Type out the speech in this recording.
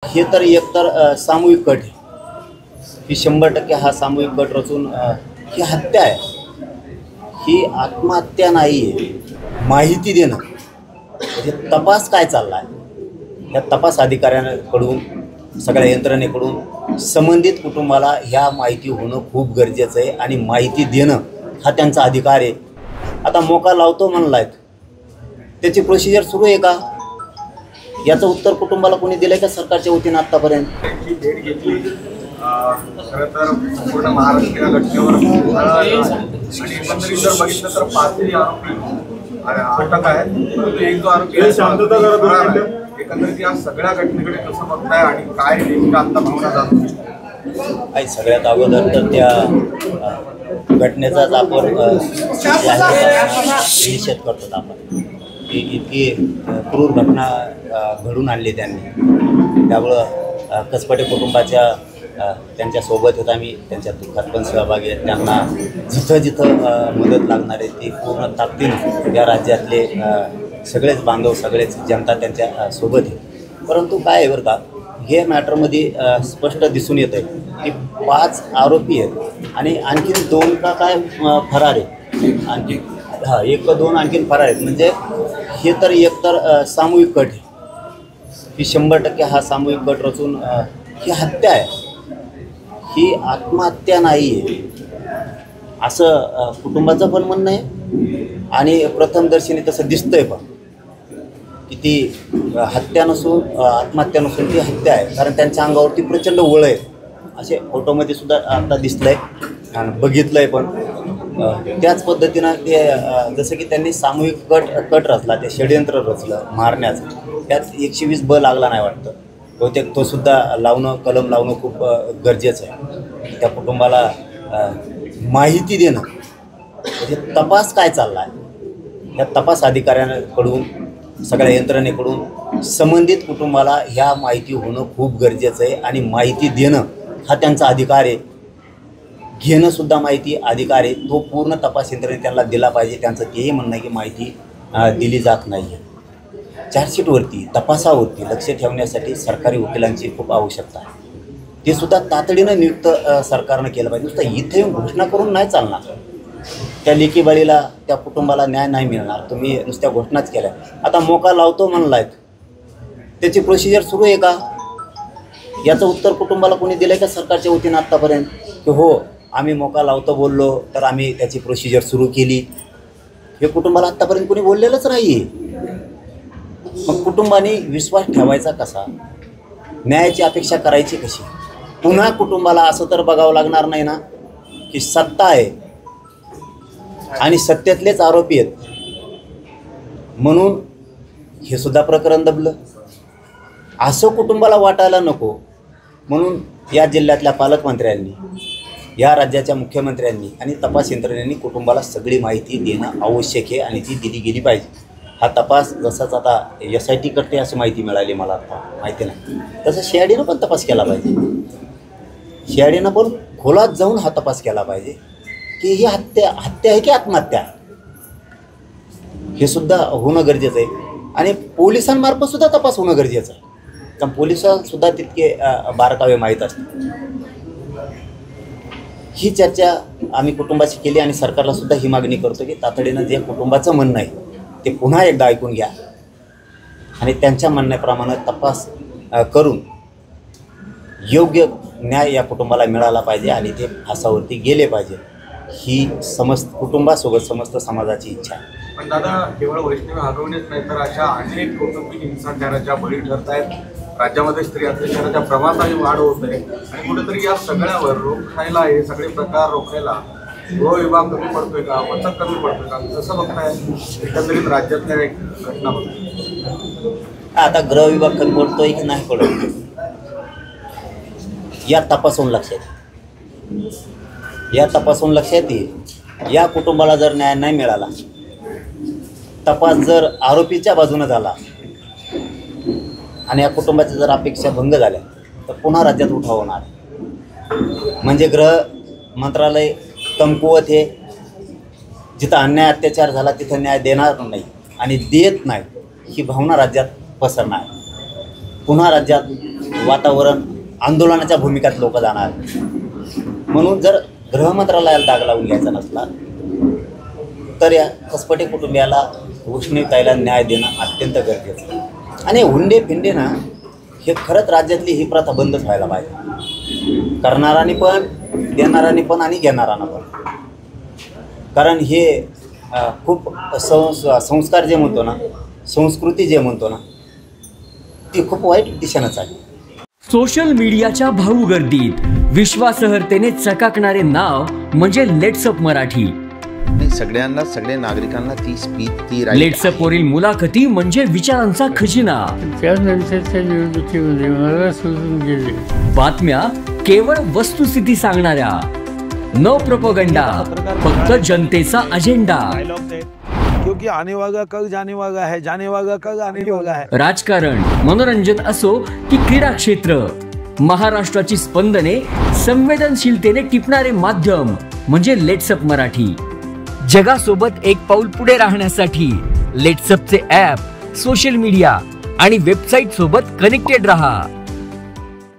हे तर एकतर सामूहिक कट आहे की 100% हा सामूहिक कट रचून ही हत्या आहे, ही आत्महत्या नाही आहे. माहिती देणं म्हणजे तपास काय चालला आहे या तपास अधिकाऱ्यांकडून सगळ्या यंत्रणेकडून संबंधित कुटुंबाला ह्या माहिती होणं खूप गरजेचं आहे आणि माहिती देणं हा त्यांचा अधिकार आहे. आता मोका लावतो म्हणलायत, त्याची प्रोसिजर सुरू आहे का याचं उत्तर कुटुंबाला कोणी दिलंय का सरकारच्या वतीनं आत्तापर्यंत? त्यांची भेट घेतली. खरं तर संपूर्ण महाराष्ट्र या घटनेवर आणि एकंदरीत जर बघितलं तर 5 आरोपी अटक आहेत, परंतु एक जो आरोपी फरार आहे. एकंदरीत या सगळ्या घटनेकडे कसं बघताय आणि काय नेमकं आता भावना जाणून आहे? सगळ्यात अगोदर तर त्या घटनेचाच आपण निषेध करतो. आपण की इतकी क्रूर घटना घडून आणली त्यांनी, त्यामुळं कसपटे कुटुंबाच्या त्यांच्यासोबत होत आम्ही त्यांच्या दुःखात पण सहभागी आहेत. त्यांना जिथं जिथं मदत लागणार आहे ती पूर्ण ताकदीनं या राज्यातले सगळेच बांधव, सगळेच जनता त्यांच्या सोबत आहे. परंतु काय आहे बरं का, हे मॅटरमध्ये स्पष्ट दिसून येतं आहे की 5 आरोपी आहेत आणि आणखीन 2 का काय फरार आहे. आणखी 1-2 आणखीन फरार आहेत. म्हणजे हे तर एकतर सामूहिक कट आहे की 100% हा सामूहिक कट रचून ही हत्या आहे, ही आत्महत्या नाही आहे असं कुटुंबाचं पण म्हणणं आहे. आणि प्रथमदर्शनी तसं दिसतंय पण की ती हत्या नसून, आत्महत्या नसून ती हत्या आहे. कारण त्यांच्या अंगावरती प्रचंड वळ आहे, असे फोटोमध्ये सुद्धा आता दिसलं आहे आणि बघितलं आहे. पण त्याच पद्धतीनं ते जसं की त्यांनी सामूहिक कट रचला, ते षडयंत्र रचलं मारण्याचं, त्यात 120 ब लागला नाही वाटतं बहुतेक. तो सुद्धा लावणं, कलम लावणं खूप गरजेचं आहे. त्या कुटुंबाला माहिती देणं म्हणजे तपास काय चालला आहे या तपास अधिकाऱ्यांकडून सगळ्या यंत्रणेकडून संबंधित कुटुंबाला ह्या माहिती होणं खूप गरजेचं आहे आणि माहिती देणं हा त्यांचा अधिकार आहे. घेणंसुद्धा माहिती अधिकार आहे, तो पूर्ण तपास यंत्रणेने त्यांना दिला पाहिजे. त्यांचं तेही म्हणणं आहे की माहिती दिली जात नाही आहे. चार्जशीटवरती, तपासावरती लक्ष ठेवण्यासाठी सरकारी वकिलांची खूप आवश्यकता आहे. ते सुद्धा तातडीनं नियुक्त सरकारनं केलं पाहिजे. नुसतं इथे येऊन घोषणा करून नाही चालणार. त्या लेकीबाळीला, त्या कुटुंबाला न्याय नाही मिळणार तुम्ही नुसत्या घोषणाच केल्या. आता मोका लावतो म्हणलायत, त्याची प्रोसिजर सुरू आहे का याचं उत्तर कुटुंबाला कोणी दिलं आहे का सरकारच्या वतीनं आत्तापर्यंत? की हो आम्ही मोका लावतो बोललो तर आम्ही त्याची प्रोसिजर सुरू केली, हे कुटुंबाला आत्तापर्यंत कोणी बोललेलंच नाही आहे. मग कुटुंबाने विश्वास ठेवायचा कसा, न्यायाची अपेक्षा करायची कशी? पुन्हा कुटुंबाला असं तर बघावं लागणार नाही ना की सत्ता आहे आणि सत्तेतलेच आरोपी आहेत म्हणून हे सुद्धा प्रकरण दबलं, असं कुटुंबाला वाटायला नको. म्हणून या जिल्ह्यातल्या पालकमंत्र्यांनी, या राज्याच्या मुख्यमंत्र्यांनी आणि तपास यंत्रणेने कुटुंबाला सगळी माहिती देणं आवश्यक आहे आणि ती दिली गेली पाहिजे. हा तपास जसाच आता SIT करते अशी माहिती मिळाली मला, आता माहिती नाही, तसं CIDनं पण तपास केला पाहिजे. CIDनं पण खोलात जाऊन हा तपास केला पाहिजे की ही हत्या आहे की आत्महत्या आहे, हे सुद्धा होणं गरजेचं आहे. आणि पोलिसांमार्फत सुद्धा तपास होणं गरजेचं आहे, कारण पोलिसांसुद्धा तितके बारकावे माहीत असतात. ही चर्चा आम्ही कुटुंबाशी केली आणि सरकारला सुद्धा ही मागणी करतो की तातडीनं जे कुटुंबाचं म्हणणं आहे ते पुन्हा एकदा ऐकून घ्या आणि त्यांच्या म्हणण्याप्रमाणे तपास करून योग्य न्याय या कुटुंबाला मिळाला पाहिजे आणि ते फासावरती गेले पाहिजे, ही कुटुंबासोबत समस्त समाजाची इच्छा आहे. पण दादा, केवळ वैष्णवी हगवणेच नाही तर अशा अनेक कौटुंबिक हिंसाचाराच्या बळी ठरत आहेत. राज्यामध्ये स्त्री अत्याचाराच्या प्रमाणातही वाढ होत आहे आणि कुठेतरी या सगळ्यावर रोखायला, हे सगळे प्रकार रोखायला गृह विभाग कमी पडतोय का, वचक कमी पडतोय का, कसं बघताय एकंदरीत राज्यातल्या एक घटना बघतोय? आता गृह विभाग कमी पडतोय की नाही पडत या तपासून लक्षात येईल. या कुटुंबाला जर न्याय नाही मिळाला, तपास जर आरोपीच्या बाजूने झाला आणि या कुटुंबाच्या जर अपेक्षा भंग झाल्या तर पुन्हा राज्यात उठाव होणार. म्हणजे गृह मंत्रालय कमकुवत हे, जिथं अन्याय अत्याचार झाला तिथं न्याय देणार नाही आणि देत नाही ही भावना राज्यात पसरणार. पुन्हा राज्यात वातावरण आंदोलनाच्या भूमिकात लोक जाणार. म्हणून जर गृहमंत्रालयाला दाग लावून घ्यायचा नसला तर या कसपटे कुटुंबियाला वैष्णवीताईला न्याय देणं अत्यंत गरजेचं आहे. आणि हुंडे फिंडे ना हे खरंच राज्यातली ही प्रथा बंदच व्हायला पाहिजे, करणारांनी पण, देणारांनी पण आणि घेणारांना पण. कारण हे खूप संस्कार जे म्हणतो ना, संस्कृती जे म्हणतो ना, ती खूप वाईट दिशेनं चालली. सोशल मीडियाच्या भाऊ गर्दीत विश्वासार्हतेने चकाकणारे नाव म्हणजे लेट्सअप मराठी. सगळ्यांना, सगळ्या नागरिकांना ती स्पीच, ती लेट्सअप वरील मुलाखती म्हणजे विचारांचा खजिना. त्यानंतरच्या निवडणुकीमध्ये मला सोडून गेले. बातम्या केवळ वस्तुस्थिती सांगणाऱ्या, न प्रोपगंडा, फक्त जनतेचा अजेंडा. क्योंकि आने वाला कल जाने वाला है, जाने वाला कल आने वाला है. राजकारण, मनोरंजन असो की क्रीडा क्षेत्र, महाराष्ट्राची स्पंदने संवेदनशीलतेने टिपणारे माध्यम म्हणजे लेट्सअप मराठी. जगासोबत एक पाऊल पुढे राहण्यासाठी लेट्सअपचे ॲप, सोशल मीडिया आणि वेबसाईट सोबत कनेक्टेड रहा.